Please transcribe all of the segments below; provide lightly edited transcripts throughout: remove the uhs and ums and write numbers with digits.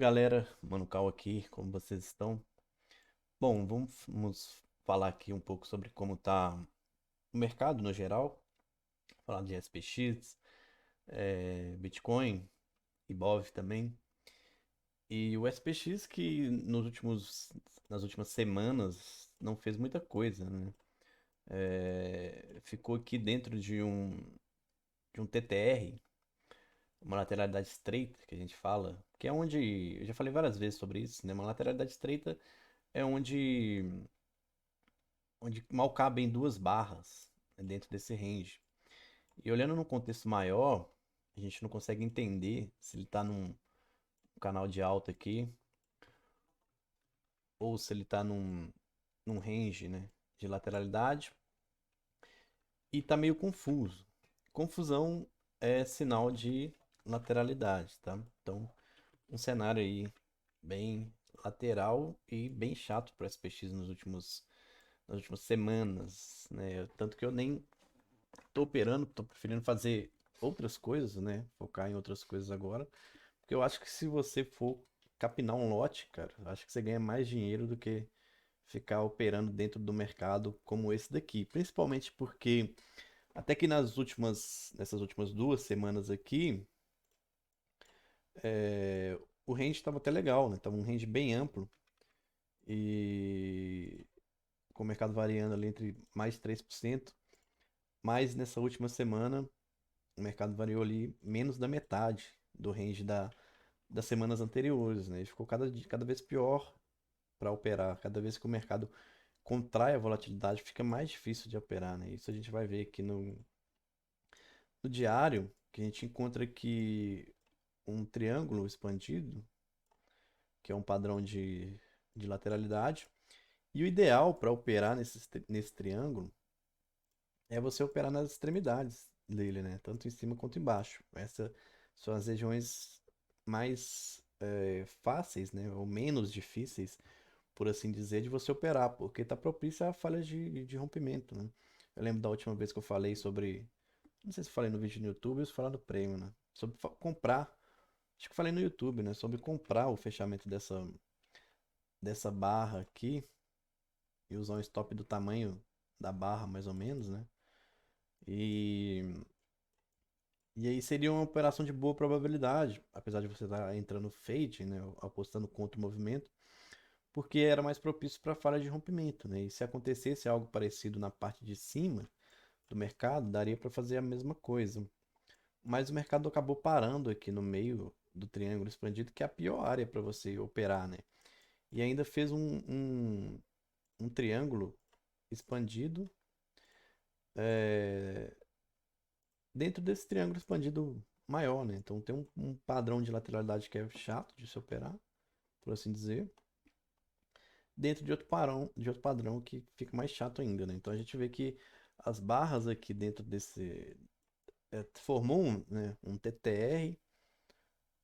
Galera, Mano Cal aqui, como vocês estão? Bom, vamos falar aqui um pouco sobre como tá o mercado no geral, falar de SPX, Bitcoin, Ibov também. E o SPX que nas últimas semanas não fez muita coisa, né? Ficou aqui dentro de um TTR, uma lateralidade estreita que a gente fala, que é onde, eu já falei várias vezes sobre isso, né? Uma lateralidade estreita é onde mal cabem duas barras, né, dentro desse range. E olhando num contexto maior, a gente não consegue entender se ele está num canal de alta aqui ou se ele está num range, né, de lateralidade e está meio confuso. Confusão é sinal de lateralidade, tá? Então, um cenário aí bem lateral e bem chato para o SPX nas últimas semanas, né? Tanto que eu nem tô operando, tô preferindo fazer outras coisas, né? Focar em outras coisas agora. Porque eu acho que se você for capinar um lote, cara, eu acho que você ganha mais dinheiro do que ficar operando dentro do mercado como esse daqui. Principalmente porque até que nessas últimas 2 semanas aqui, o range estava até legal, né? Tava um range bem amplo e com o mercado variando ali entre mais 3%. Mas nessa última semana o mercado variou ali menos da metade do range das semanas anteriores, né? E ficou cada vez pior para operar. Cada vez que o mercado contrai a volatilidade, fica mais difícil de operar, né? Isso a gente vai ver aqui no diário, que a gente encontra aqui um triângulo expandido, que é um padrão de lateralidade. E o ideal para operar nesse triângulo é você operar nas extremidades dele, né? Tanto em cima quanto embaixo. Essas são as regiões mais fáceis, né? Ou menos difíceis, por assim dizer, de você operar, porque está propícia a falhas de rompimento, né? Eu lembro da última vez que eu falei sobre, não sei se eu falei no vídeo no YouTube ou se falar no Prêmio, né? Sobre comprar, acho que falei no YouTube, né? Sobre comprar o fechamento dessa barra aqui e usar um stop do tamanho da barra, mais ou menos, né? E E aí seria uma operação de boa probabilidade, apesar de você estar entrando fade, né, apostando contra o movimento, porque era mais propício para falha de rompimento, né? E se acontecesse algo parecido na parte de cima do mercado, daria para fazer a mesma coisa. Mas o mercado acabou parando aqui no meio do triângulo expandido, que é a pior área para você operar, né? E ainda fez um triângulo expandido é, dentro desse triângulo expandido maior, né? Então tem um padrão de lateralidade que é chato de se operar, por assim dizer, dentro de outro padrão que fica mais chato ainda, né? Então a gente vê que as barras aqui dentro desse formou um TTR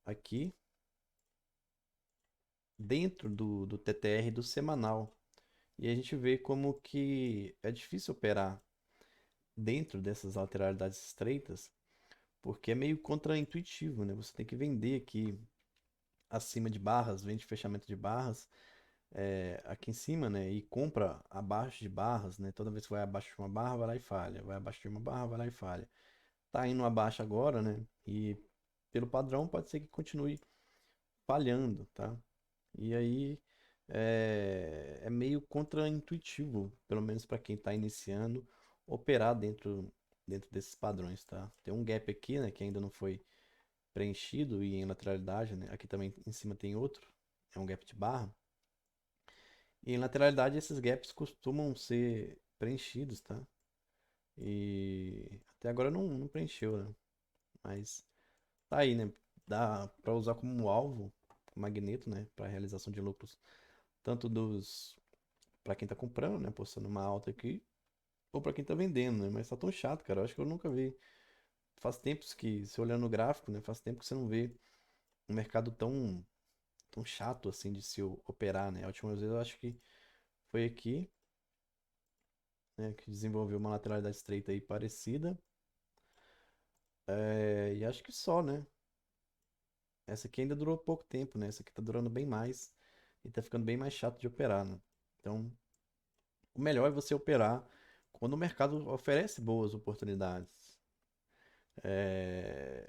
aqui dentro do TTR do semanal. E a gente vê como que é difícil operar dentro dessas lateralidades estreitas, porque é meio contraintuitivo, né? Você tem que vender aqui acima de barras, vende fechamento de barras aqui em cima, né? E compra abaixo de barras, né? Toda vez que vai abaixo de uma barra, vai lá e falha. Vai abaixo de uma barra, vai lá e falha. Tá indo abaixo agora, né? E pelo padrão pode ser que continue falhando, tá? E aí é meio contraintuitivo, pelo menos para quem está iniciando, operar dentro desses padrões, tá? Tem um gap aqui, né? Que ainda não foi preenchido e em lateralidade, né? Aqui também em cima tem outro, é um gap de barra. E em lateralidade esses gaps costumam ser preenchidos, tá? E até agora não preencheu, né? Mas tá aí, né? Dá para usar como alvo o magneto, né? Para realização de lucros, tanto dos para quem tá comprando, né? Postando uma alta aqui, ou para quem tá vendendo, né? Mas tá tão chato, cara. Eu acho que eu nunca vi. Faz tempos que, se olhando no gráfico, né? Faz tempo que você não vê um mercado tão chato assim de se operar, né? A última vez eu acho que foi aqui, né, que desenvolveu uma lateralidade estreita aí parecida. E acho que só, né? Essa aqui ainda durou pouco tempo, né? Essa aqui tá durando bem mais e tá ficando bem mais chato de operar, né? Então, o melhor é você operar quando o mercado oferece boas oportunidades.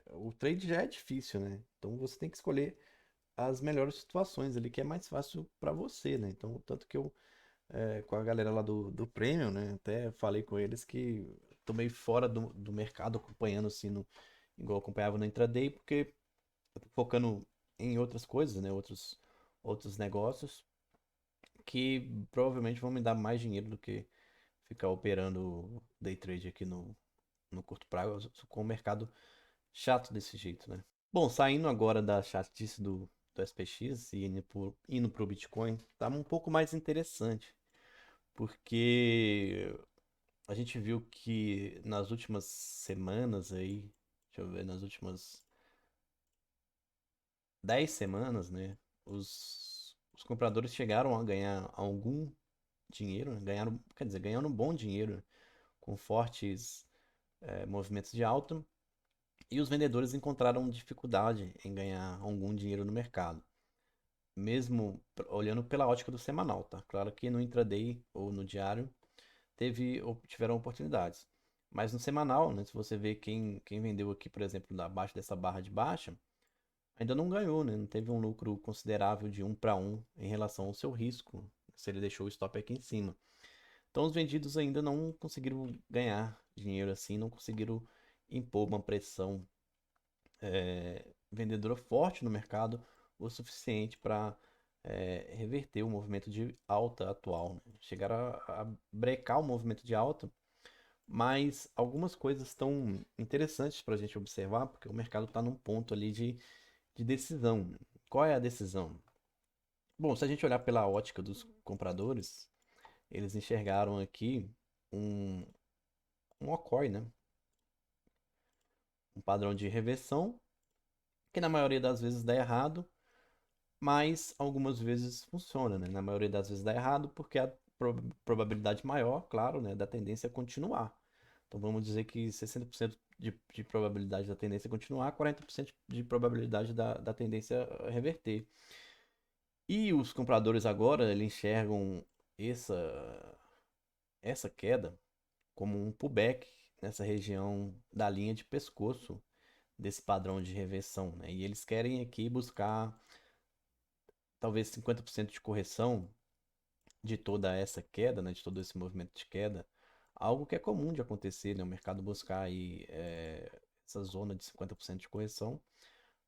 O trade já é difícil, né? Então você tem que escolher as melhores situações ali, que é mais fácil para você, né? Então, tanto que eu, com a galera lá do Premium, né? Até falei com eles que tô meio fora do mercado, acompanhando assim, igual eu acompanhava no intraday, porque eu tô focando em outras coisas, né? Outros negócios que provavelmente vão me dar mais dinheiro do que ficar operando day trade aqui no curto prazo, com o mercado chato desse jeito, né? Bom, saindo agora da chatice do SPX e indo pro Bitcoin, tá um pouco mais interessante, porque a gente viu que nas últimas semanas aí, deixa eu ver, nas últimas 10 semanas, né, os compradores chegaram a ganhar algum dinheiro, né, ganharam, quer dizer, ganhando um bom dinheiro com fortes movimentos de alta, e os vendedores encontraram dificuldade em ganhar algum dinheiro no mercado. Mesmo olhando pela ótica do semanal, tá? Claro que no intraday ou no diário tiveram oportunidades. Mas no semanal, né, se você vê quem vendeu aqui, por exemplo, abaixo dessa barra de baixa, ainda não ganhou, né? Não teve um lucro considerável de 1 para 1 em relação ao seu risco, se ele deixou o stop aqui em cima. Então os vendidos ainda não conseguiram ganhar dinheiro assim, não conseguiram impor uma pressão vendedora forte no mercado o suficiente para reverter o movimento de alta atual, né? Chegaram a brecar o movimento de alta, mas algumas coisas estão interessantes para a gente observar, porque o mercado está num ponto ali de decisão. Qual é a decisão? Bom, se a gente olhar pela ótica dos compradores, eles enxergaram aqui um, um OCOI, né? Um padrão de reversão, que na maioria das vezes dá errado, mas algumas vezes funciona, né? Na maioria das vezes dá errado porque a probabilidade maior, claro, né, da tendência é continuar. Então vamos dizer que 60% de probabilidade da tendência continuar, 40% de probabilidade da tendência reverter. E os compradores agora, eles enxergam essa, essa queda como um pullback nessa região da linha de pescoço desse padrão de reversão, né? E eles querem aqui buscar talvez 50% de correção de toda essa queda, né, de todo esse movimento de queda, algo que é comum de acontecer, né, o mercado buscar aí essa zona de 50% de correção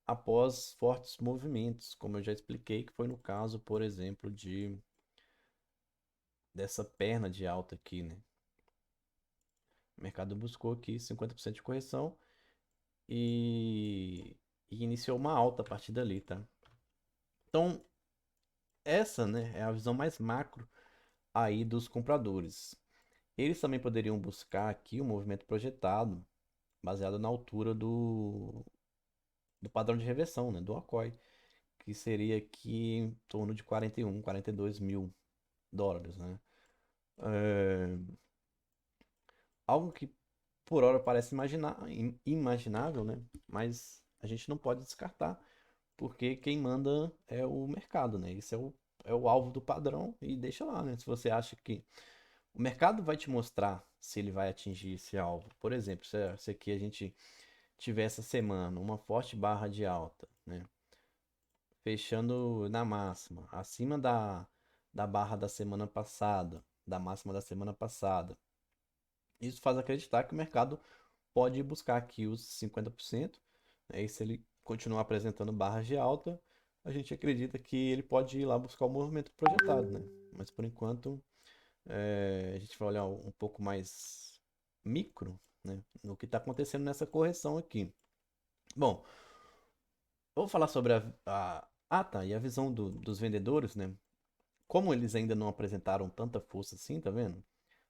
após fortes movimentos, como eu já expliquei, que foi no caso, por exemplo, dessa perna de alta aqui, né? O mercado buscou aqui 50% de correção e, e iniciou uma alta a partir dali, tá? Então, essa, né, é a visão mais macro aí dos compradores. Eles também poderiam buscar aqui o movimento projetado, baseado na altura do padrão de reversão, né, do ACOI, que seria aqui em torno de 41, 42 mil dólares, né? É, algo que por hora parece imaginável, né? Mas a gente não pode descartar, porque quem manda é o mercado, né? Esse é o alvo do padrão e deixa lá, né? Se você acha que o mercado vai te mostrar se ele vai atingir esse alvo. Por exemplo, se aqui a gente tiver essa semana uma forte barra de alta, né? Fechando na máxima, acima da barra da semana passada, da máxima da semana passada. Isso faz acreditar que o mercado pode buscar aqui os 50%, né? E se ele continuar apresentando barras de alta, a gente acredita que ele pode ir lá buscar o movimento projetado, né? Mas por enquanto, a gente vai olhar um pouco mais micro, né, no que está acontecendo nessa correção aqui. Bom, eu vou falar sobre tá, e a visão dos vendedores, né? Como eles ainda não apresentaram tanta força assim, tá vendo?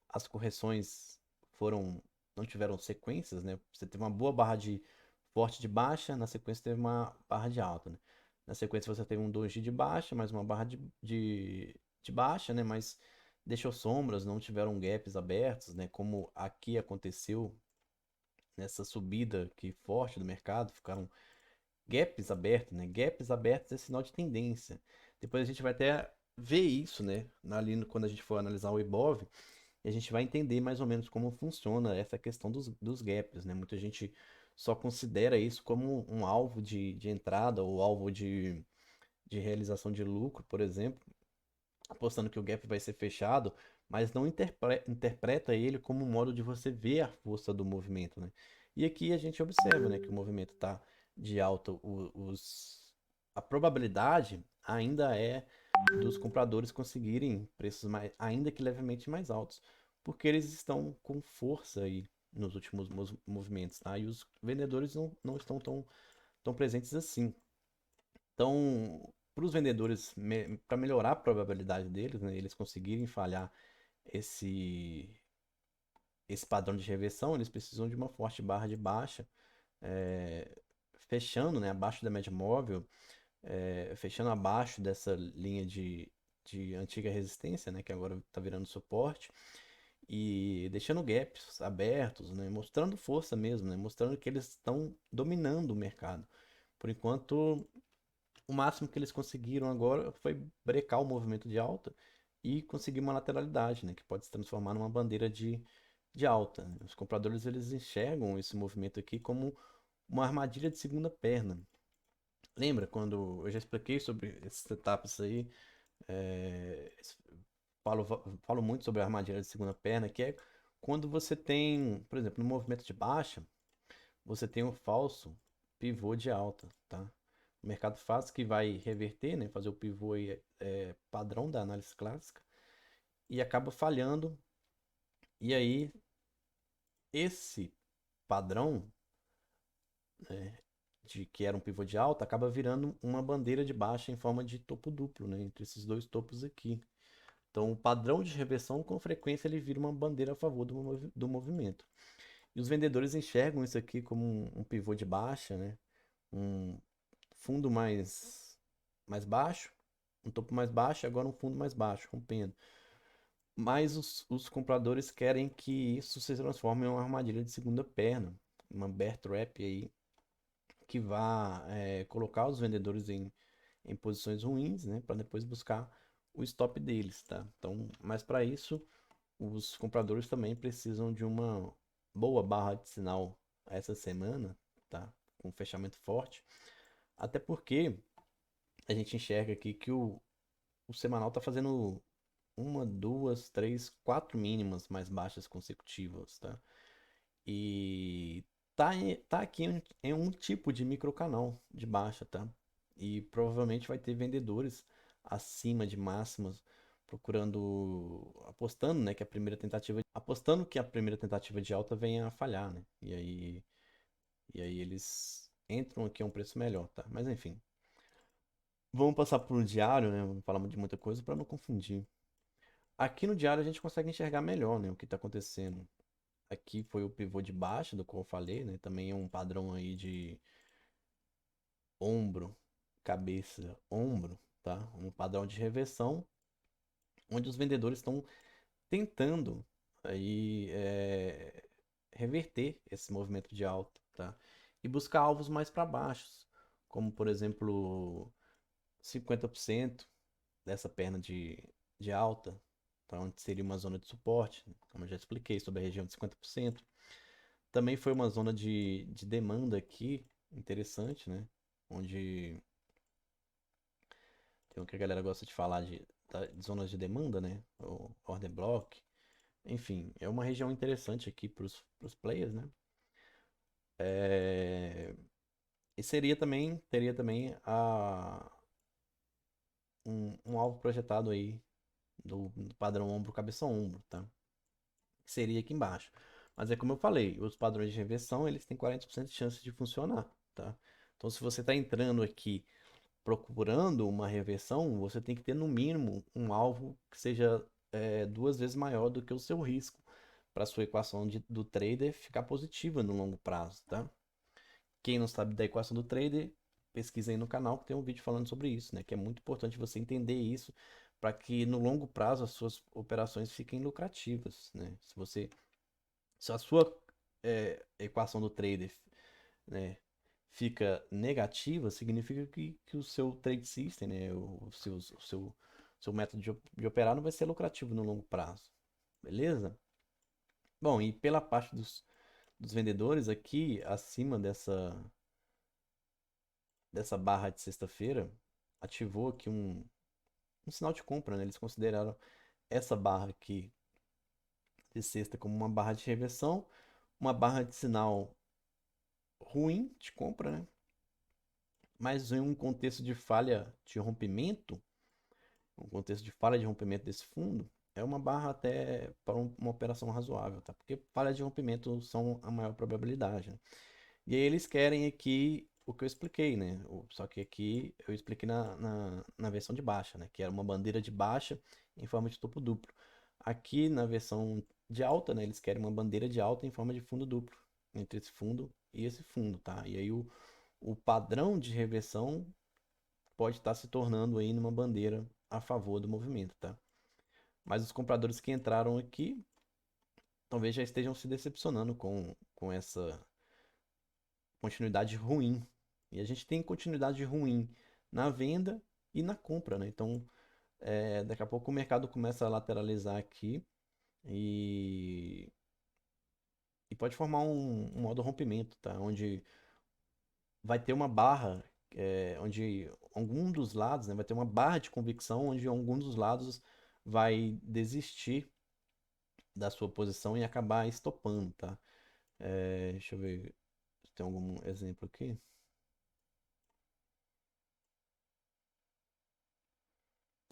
As correções foram, não tiveram sequências, né? Você teve uma boa barra de forte de baixa, na sequência teve uma barra de alta, né? Na sequência você teve um doji de baixa, mais uma barra de baixa, né? Mas deixou sombras, não tiveram gaps abertos, né? Como aqui aconteceu nessa subida aqui forte do mercado, ficaram gaps abertos, né? Gaps abertos é sinal de tendência. Depois a gente vai até ver isso, né? Quando a gente for analisar o Ibov, e a gente vai entender mais ou menos como funciona essa questão dos gaps, né? Muita gente só considera isso como um alvo de entrada ou alvo de realização de lucro, por exemplo, apostando que o gap vai ser fechado, mas não interpreta ele como um modo de você ver a força do movimento, né? E aqui a gente observa, né, que o movimento está de alta, a probabilidade ainda é dos compradores conseguirem preços mais, ainda que levemente mais altos, porque eles estão com força aí nos últimos movimentos, tá? E os vendedores não estão tão presentes assim. Então, para os vendedores, para melhorar a probabilidade deles, né, eles conseguirem falhar esse, esse padrão de reversão, eles precisam de uma forte barra de baixa, é, fechando, né, abaixo da média móvel, fechando abaixo dessa linha de antiga resistência, né, que agora está virando suporte, e deixando gaps abertos, né, mostrando força mesmo, né, mostrando que eles estão dominando o mercado. Por enquanto, o máximo que eles conseguiram agora foi brecar o movimento de alta e conseguir uma lateralidade, né, que pode se transformar numa bandeira de alta. Os compradores eles enxergam esse movimento aqui como uma armadilha de segunda perna. Lembra quando eu já expliquei sobre esses setups aí? é, falo, falo muito sobre a armadilha de segunda perna, que é quando você tem, por exemplo, no movimento de baixa, você tem um falso pivô de alta, tá? O mercado faz que vai reverter, né? Fazer o pivô aí, padrão da análise clássica e acaba falhando. E aí, esse padrão, né, de que era um pivô de alta, acaba virando uma bandeira de baixa em forma de topo duplo, né? Entre esses dois topos aqui. Então, o padrão de reversão, com frequência, ele vira uma bandeira a favor do movimento. E os vendedores enxergam isso aqui como um pivô de baixa, né? Um fundo mais baixo, um topo mais baixo, e agora um fundo mais baixo, rompendo. Mas os compradores querem que isso se transforme em uma armadilha de segunda perna, uma bear trap aí, que vá colocar os vendedores em posições ruins, né, para depois buscar o stop deles, tá? Então, mas para isso, os compradores também precisam de uma boa barra de sinal essa semana, tá? Com fechamento forte, até porque a gente enxerga aqui que o semanal está fazendo uma, duas, três, quatro mínimas mais baixas consecutivas, tá? E tá aqui em um tipo de microcanal de baixa, tá? E provavelmente vai ter vendedores acima de máximas procurando, apostando, né, apostando que a primeira tentativa de alta venha a falhar, né? E aí eles entram aqui a um preço melhor, tá? Mas enfim, vamos passar por um diário, né? Vamos falar de muita coisa para não confundir. Aqui no diário a gente consegue enxergar melhor, né, o que está acontecendo. Aqui foi o pivô de baixo, do qual eu falei, né? Também é um padrão aí de ombro, cabeça, ombro, tá? Um padrão de reversão, onde os vendedores estão tentando aí reverter esse movimento de alta, tá? E buscar alvos mais para baixos, como por exemplo 50% dessa perna de alta, para onde seria uma zona de suporte, como eu já expliquei sobre a região de 50%. Também foi uma zona de demanda aqui, interessante, né? Onde tem o que a galera gosta de falar de zonas de demanda, né? O order block. Enfim, é uma região interessante aqui para os players, né? E teria também um alvo projetado aí do padrão ombro-cabeça-ombro, tá? Que seria aqui embaixo. Mas é como eu falei, os padrões de reversão, eles têm 40% de chance de funcionar, tá? Então, se você está entrando aqui procurando uma reversão, você tem que ter no mínimo um alvo que seja duas vezes maior do que o seu risco, para sua equação do trader ficar positiva no longo prazo, tá? Quem não sabe da equação do trader, pesquisa aí no canal que tem um vídeo falando sobre isso, né? Que é muito importante você entender isso para que no longo prazo as suas operações fiquem lucrativas, né? Se a sua equação do trader, né, fica negativa, significa que o seu trade system, né, o seu método de operar não vai ser lucrativo no longo prazo. Beleza? Bom, e pela parte dos vendedores aqui, acima dessa barra de sexta-feira, ativou aqui um sinal de compra, né? Eles consideraram essa barra aqui de sexta como uma barra de reversão, uma barra de sinal ruim de compra, né? Mas em um contexto de falha de rompimento, um contexto de falha de rompimento desse fundo, é uma barra até para uma operação razoável, tá? Porque falhas de rompimento são a maior probabilidade, né? E aí eles querem aqui o que eu expliquei, né? Só que aqui eu expliquei na versão de baixa, né? Que era uma bandeira de baixa em forma de topo duplo. Aqui na versão de alta, né? Eles querem uma bandeira de alta em forma de fundo duplo. Entre esse fundo e esse fundo, tá? E aí o padrão de reversão pode estar se tornando aí numa bandeira a favor do movimento, tá? Mas os compradores que entraram aqui talvez já estejam se decepcionando com essa continuidade ruim. E a gente tem continuidade ruim na venda e na compra, né? Então, daqui a pouco o mercado começa a lateralizar aqui e, e pode formar um modo rompimento, tá? Onde vai ter uma barra, onde algum dos lados, né, vai ter uma barra de convicção onde algum dos lados vai desistir da sua posição e acabar estopando, tá? Deixa eu ver se tem algum exemplo aqui.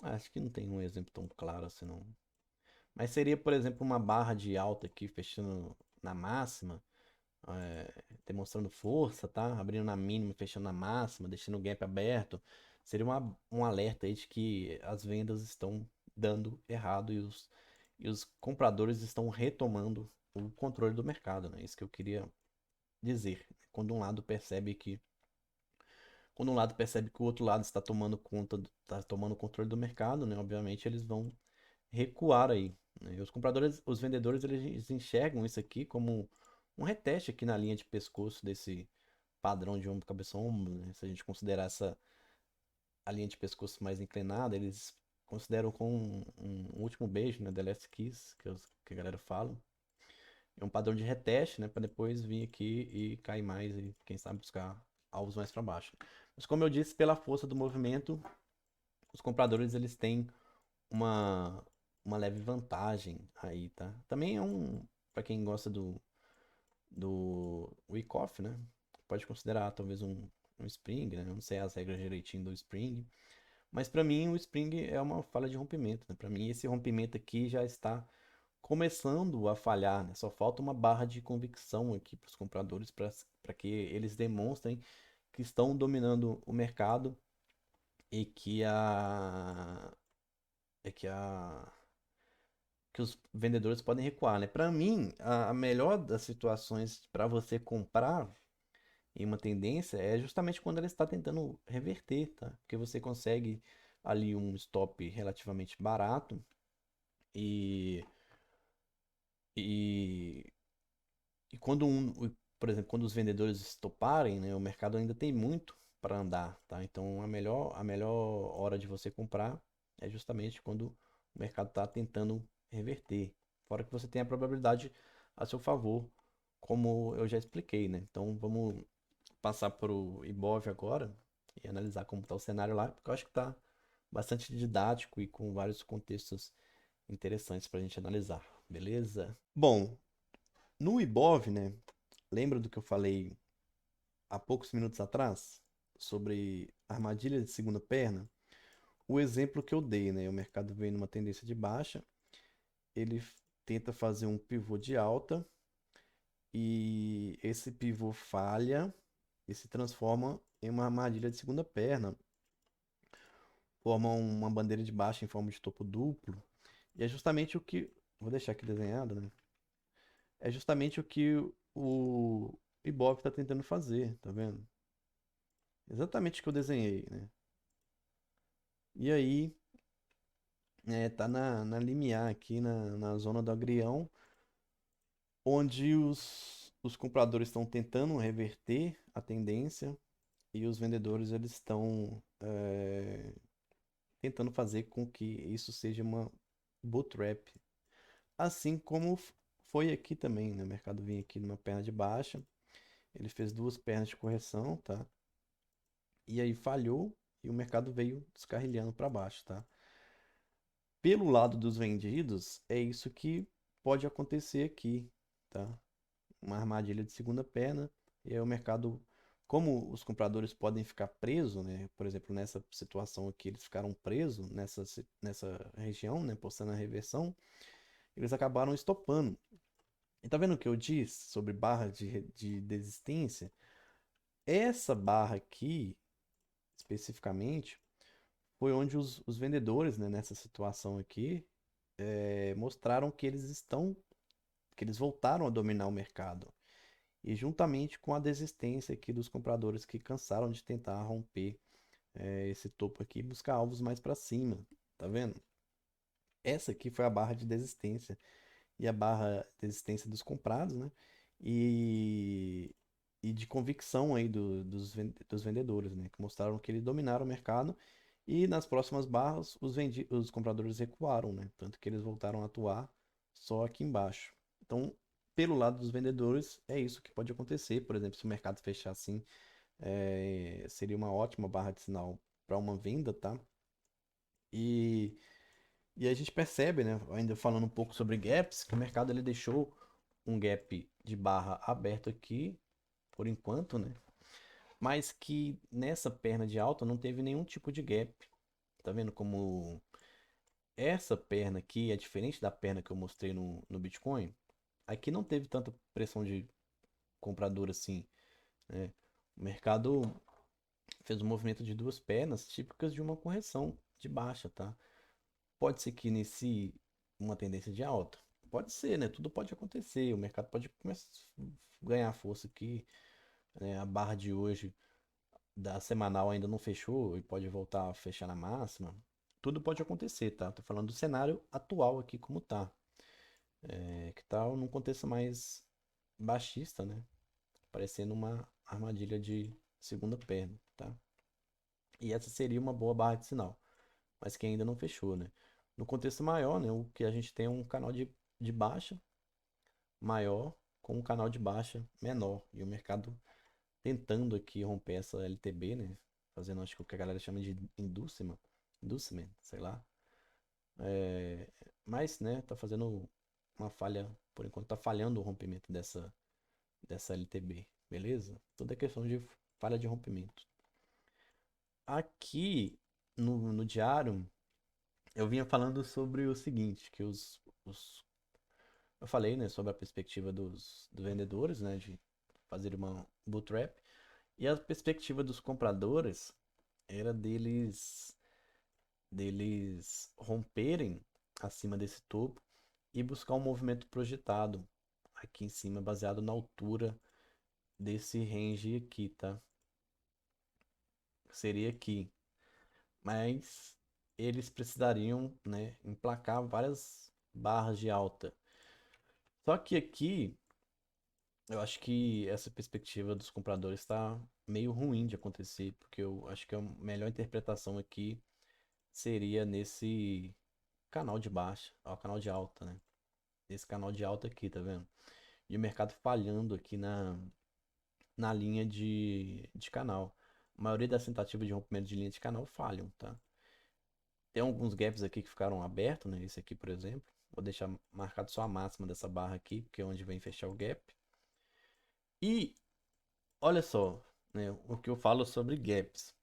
Acho que não tem um exemplo tão claro assim, não. Mas seria, por exemplo, uma barra de alta aqui fechando na máxima, demonstrando força, tá? Abrindo na mínima, fechando na máxima, deixando o gap aberto. Seria um alerta aí de que as vendas estão dando errado e os compradores estão retomando o controle do mercado, né? Isso que eu queria dizer. Quando um lado percebe que o outro lado está tomando conta, está tomando controle do mercado, né? Obviamente eles vão recuar aí, né? E os compradores, os vendedores, eles enxergam isso aqui como um reteste aqui na linha de pescoço desse padrão de ombro, cabeça, ombro, né? Se a gente considerar a linha de pescoço mais inclinada, eles consideram como um último beijo, né? The last kiss, que a galera fala. É um padrão de reteste, né? Para depois vir aqui e cair mais e, quem sabe, buscar alvos mais para baixo. Mas como eu disse, pela força do movimento, os compradores eles têm uma, uma leve vantagem aí, tá? Também para quem gosta do Wyckoff, né? Pode considerar talvez um Spring, né? Eu não sei as regras direitinho do Spring, mas para mim o Spring é uma falha de rompimento, né? Para mim esse rompimento aqui já está começando a falhar, né? Só falta uma barra de convicção aqui para os compradores para que eles demonstrem que estão dominando o mercado e que os vendedores podem recuar, né? Para mim, a melhor das situações para você comprar em uma tendência é justamente quando ela está tentando reverter, tá? Porque você consegue ali um stop relativamente barato e, e, e por exemplo, quando os vendedores estoparem, né, o mercado ainda tem muito para andar, tá? Então a melhor hora de você comprar é justamente quando o mercado está tentando reverter. Fora que você tem a probabilidade a seu favor, como eu já expliquei, né? Então vamos passar para o Ibov agora e analisar como está o cenário lá, porque eu acho que está bastante didático e com vários contextos interessantes para a gente analisar, beleza? Bom, no Ibov, né? Lembra do que eu falei há poucos minutos atrás sobre armadilha de segunda perna? O exemplo que eu dei, né? O mercado vem numa tendência de baixa, ele tenta fazer um pivô de alta e esse pivô falha e se transforma em uma armadilha de segunda perna, forma uma bandeira de baixa em forma de topo duplo, e é justamente o que, vou deixar aqui desenhado, né? É justamente o que o Ibov está tentando fazer, tá vendo? Exatamente o que eu desenhei, né? E aí, tá na limiar aqui, na zona do agrião, onde os compradores estão tentando reverter a tendência e os vendedores eles estão tentando fazer com que isso seja uma bootstrap. Assim como foi aqui também, né? O mercado vinha aqui numa perna de baixa, ele fez duas pernas de correção, tá? E aí falhou e o mercado veio descarrilhando para baixo, tá? Pelo lado dos vendidos, é isso que pode acontecer aqui, tá? Uma armadilha de segunda perna, e aí o mercado, como os compradores podem ficar presos, né? Por exemplo, nessa situação aqui, eles ficaram presos nessa região, né? Postando a reversão, eles acabaram estopando. E tá vendo o que eu disse sobre barra de desistência? Essa barra aqui, especificamente, foi onde os vendedores, né, nessa situação aqui, mostraram que eles voltaram a dominar o mercado. E juntamente com a desistência aqui dos compradores que cansaram de tentar romper esse topo aqui e buscar alvos mais para cima. Tá vendo? Essa aqui foi a barra de desistência e a barra de desistência dos comprados, né? E, e de convicção aí dos vendedores, né? Que mostraram que eles dominaram o mercado e nas próximas barras os compradores recuaram, né? Tanto que eles voltaram a atuar só aqui embaixo. Então, pelo lado dos vendedores, é isso que pode acontecer. Por exemplo, se o mercado fechar assim, seria uma ótima barra de sinal para uma venda, tá? E, e a gente percebe, né? Ainda falando um pouco sobre gaps, que o mercado ele deixou um gap de barra aberto aqui, por enquanto, né? Mas que nessa perna de alta não teve nenhum tipo de gap. Tá vendo como essa perna aqui é diferente da perna que eu mostrei no Bitcoin? Aqui não teve tanta pressão de comprador assim, né? O mercado fez um movimento de duas pernas típicas de uma correção de baixa, tá? Pode ser que inicie uma tendência de alta. Pode ser, né? Tudo pode acontecer. O mercado pode começar a ganhar força aqui, né? A barra de hoje da semanal ainda não fechou e pode voltar a fechar na máxima. Tudo pode acontecer, tá? Tô falando do cenário atual aqui como tá. Que tá num contexto mais baixista, né? Parecendo uma armadilha de segunda perna, tá? E essa seria uma boa barra de sinal, mas que ainda não fechou, né? No contexto maior, né? O que a gente tem é um canal de baixa maior com um canal de baixa menor. E o mercado tentando aqui romper essa LTB, né? Fazendo, acho que o que a galera chama de inducement, sei lá. É, mas, né, tá fazendo uma falha, por enquanto tá falhando o rompimento dessa LTB, beleza? Tudo é questão de falha de rompimento. Aqui no diário, eu vinha falando sobre o seguinte, que eu falei, né, sobre a perspectiva dos vendedores, né, de fazer uma bootstrap, e a perspectiva dos compradores era deles romperem acima desse topo e buscar um movimento projetado aqui em cima, baseado na altura desse range aqui, tá? Seria aqui. Mas eles precisariam, né, emplacar várias barras de alta. Só que aqui, eu acho que essa perspectiva dos compradores está meio ruim de acontecer, porque eu acho que a melhor interpretação aqui seria nesse canal de baixa, ó, canal de alta, né? Esse canal de alta aqui, tá vendo? E o mercado falhando aqui na linha de canal. A maioria das tentativas de rompimento de linha de canal falham, tá? Tem alguns gaps aqui que ficaram abertos, né? Esse aqui, por exemplo. Vou deixar marcado só a máxima dessa barra aqui, porque é onde vem fechar o gap. E olha só, né, o que eu falo sobre gaps.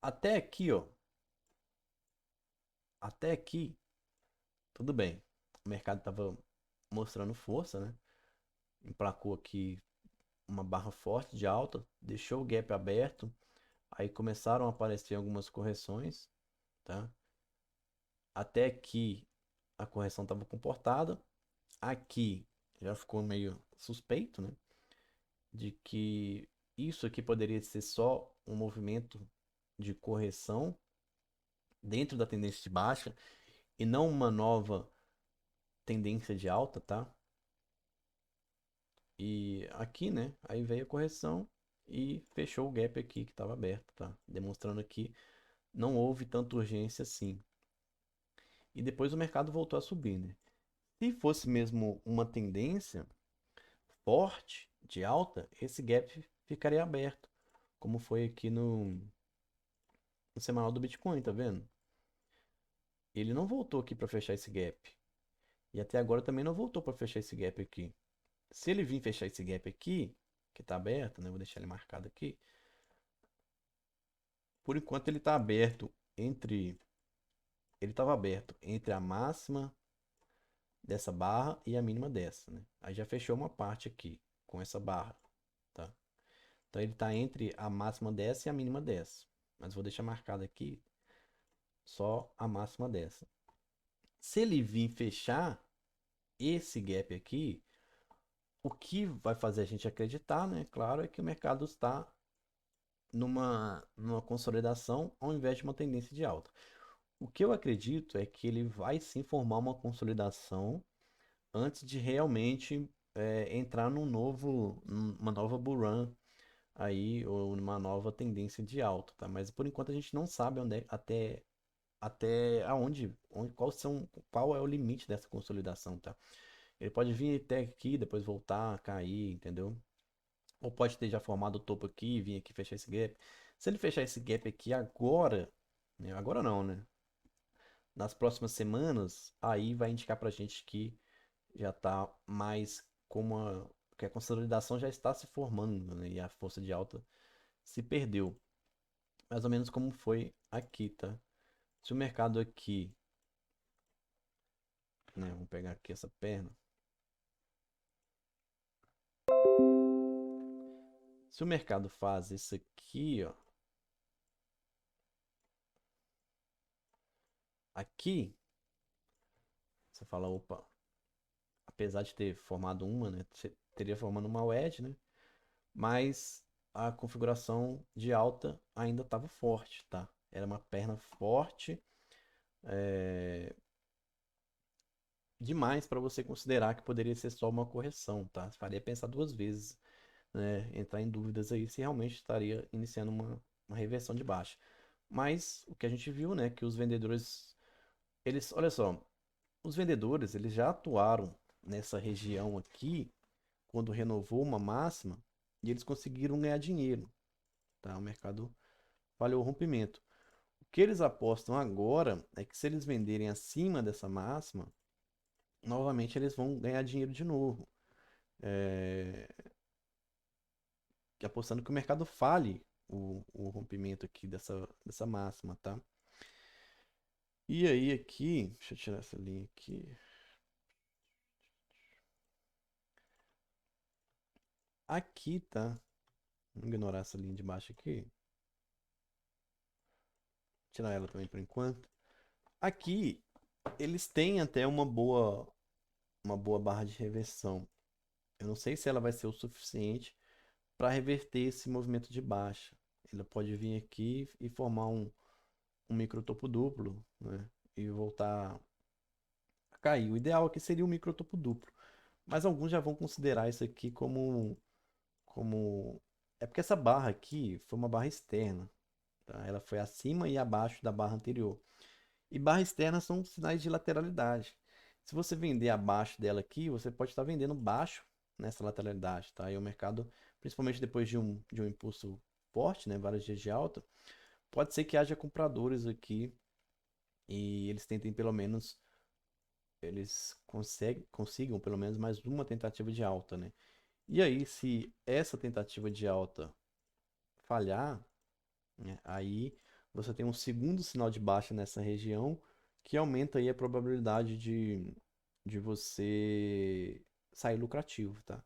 Até aqui, ó. Até aqui, tudo bem. O mercado estava mostrando força, né? Emplacou aqui uma barra forte de alta, deixou o gap aberto. Aí começaram a aparecer algumas correções, tá? Até aqui a correção estava comportada. Aqui já ficou meio suspeito, né? De que isso aqui poderia ser só um movimento de correção dentro da tendência de baixa e não uma nova tendência de alta, tá? E aqui, né? Aí veio a correção e fechou o gap aqui que estava aberto, tá? Demonstrando que não houve tanta urgência assim. E depois o mercado voltou a subir, né? Se fosse mesmo uma tendência forte de alta, esse gap ficaria aberto, como foi aqui no semanal do Bitcoin, tá vendo? Ele não voltou aqui para fechar esse gap. E até agora também não voltou para fechar esse gap aqui. Se ele vir fechar esse gap aqui, que está aberto, né? Vou deixar ele marcado aqui. Por enquanto ele está aberto entre. Ele estava aberto entre a máxima dessa barra e a mínima dessa, né? Aí já fechou uma parte aqui com essa barra, tá? Então ele está entre a máxima dessa e a mínima dessa. Mas vou deixar marcado aqui só a máxima dessa. Se ele vir fechar esse gap aqui, o que vai fazer a gente acreditar, né? Claro, é que o mercado está numa consolidação ao invés de uma tendência de alta. O que eu acredito é que ele vai sim formar uma consolidação antes de realmente entrar numa nova bull run aí, ou numa nova tendência de alta, tá? Mas por enquanto a gente não sabe até aonde, qual é o limite dessa consolidação, tá? Ele pode vir até aqui, depois voltar a cair, entendeu? Ou pode ter já formado o topo aqui, vir aqui fechar esse gap. Se ele fechar esse gap aqui agora, né? Agora não, né? Nas próximas semanas, aí vai indicar pra gente que já tá mais como que a consolidação já está se formando, né? E a força de alta se perdeu. Mais ou menos como foi aqui, tá? Se o mercado aqui, né? Vamos pegar aqui essa perna. Se o mercado faz isso aqui, ó, aqui, você fala, opa, apesar de ter formado uma, né? Teria formando uma wedge, né? Mas a configuração de alta ainda estava forte, tá? Era uma perna forte, é, demais para você considerar que poderia ser só uma correção, tá? Faria pensar duas vezes, né? Entrar em dúvidas aí se realmente estaria iniciando uma reversão de baixa. Mas o que a gente viu, né, que os vendedores, olha só, os vendedores, eles já atuaram nessa região aqui quando renovou uma máxima e eles conseguiram ganhar dinheiro, tá? O mercado falhou o rompimento. O que eles apostam agora é que se eles venderem acima dessa máxima, novamente eles vão ganhar dinheiro de novo. É, apostando que o mercado fale o rompimento aqui dessa máxima, tá? E aí aqui, deixa eu tirar essa linha aqui. Aqui, tá? Vamos ignorar essa linha de baixo aqui. Tirar ela também por enquanto. Aqui, eles têm até uma boa barra de reversão. Eu não sei se ela vai ser o suficiente para reverter esse movimento de baixa. Ela pode vir aqui e formar um micro topo duplo, né? E voltar a cair. O ideal aqui seria um micro topo duplo. Mas alguns já vão considerar isso aqui como... É porque essa barra aqui foi uma barra externa, tá? Ela foi acima e abaixo da barra anterior. E barra externa são sinais de lateralidade. Se você vender abaixo dela aqui, você pode estar vendendo baixo nessa lateralidade, tá? E o mercado, principalmente depois de um impulso forte, né, vários dias de alta, pode ser que haja compradores aqui e eles tentem pelo menos, eles consigam pelo menos mais uma tentativa de alta, né? E aí, se essa tentativa de alta falhar, né, aí você tem um segundo sinal de baixa nessa região que aumenta aí a probabilidade de você sair lucrativo, tá?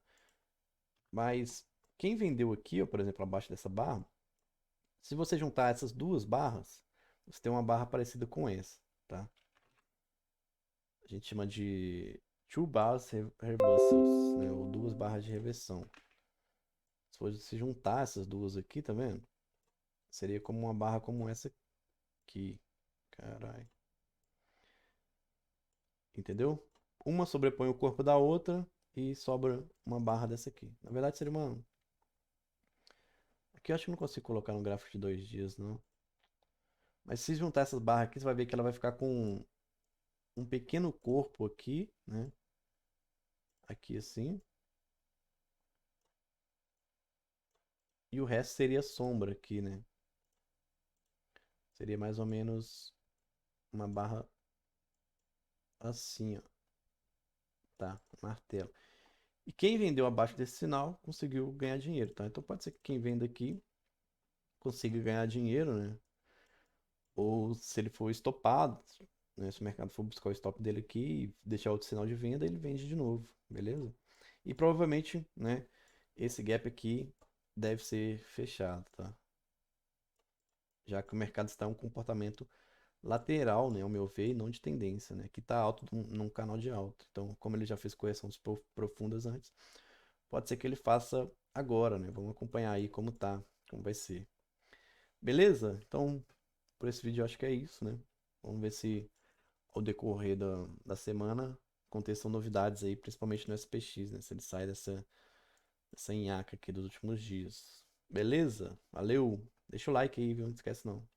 Mas quem vendeu aqui, ó, por exemplo, abaixo dessa barra, se você juntar essas duas barras, você tem uma barra parecida com essa, tá? A gente chama de two bars reversals, né? Ou duas barras de reversão. Se você juntar essas duas aqui, tá vendo? Seria como uma barra como essa aqui. Caralho. Entendeu? Uma sobrepõe o corpo da outra e sobra uma barra dessa aqui. Na verdade seria uma... Aqui eu acho que eu não consigo colocar no gráfico de 2 dias, não. Mas se juntar essas barras aqui, você vai ver que ela vai ficar com um pequeno corpo aqui, né? Aqui assim. E o resto seria sombra aqui, né? Seria mais ou menos uma barra assim, ó. Tá, martelo. E quem vendeu abaixo desse sinal conseguiu ganhar dinheiro, tá? Então pode ser que quem venda aqui consiga ganhar dinheiro, né? Ou se ele for estopado, né? Se o mercado for buscar o stop dele aqui e deixar outro sinal de venda, ele vende de novo, beleza? E provavelmente, né? Esse gap aqui deve ser fechado, tá? Já que o mercado está em um comportamento lateral, né, ao meu ver, e não de tendência, né, que está alto num canal de alta. Então, como ele já fez correções profundas antes, pode ser que ele faça agora, né? Vamos acompanhar aí como tá, como vai ser. Beleza? Então, por esse vídeo eu acho que é isso, né? Vamos ver se ao decorrer da semana aconteçam novidades aí, principalmente no SPX, né? Se ele sai dessa nhaca aqui dos últimos dias. Beleza? Valeu! Deixa o like aí, viu? Não esquece não.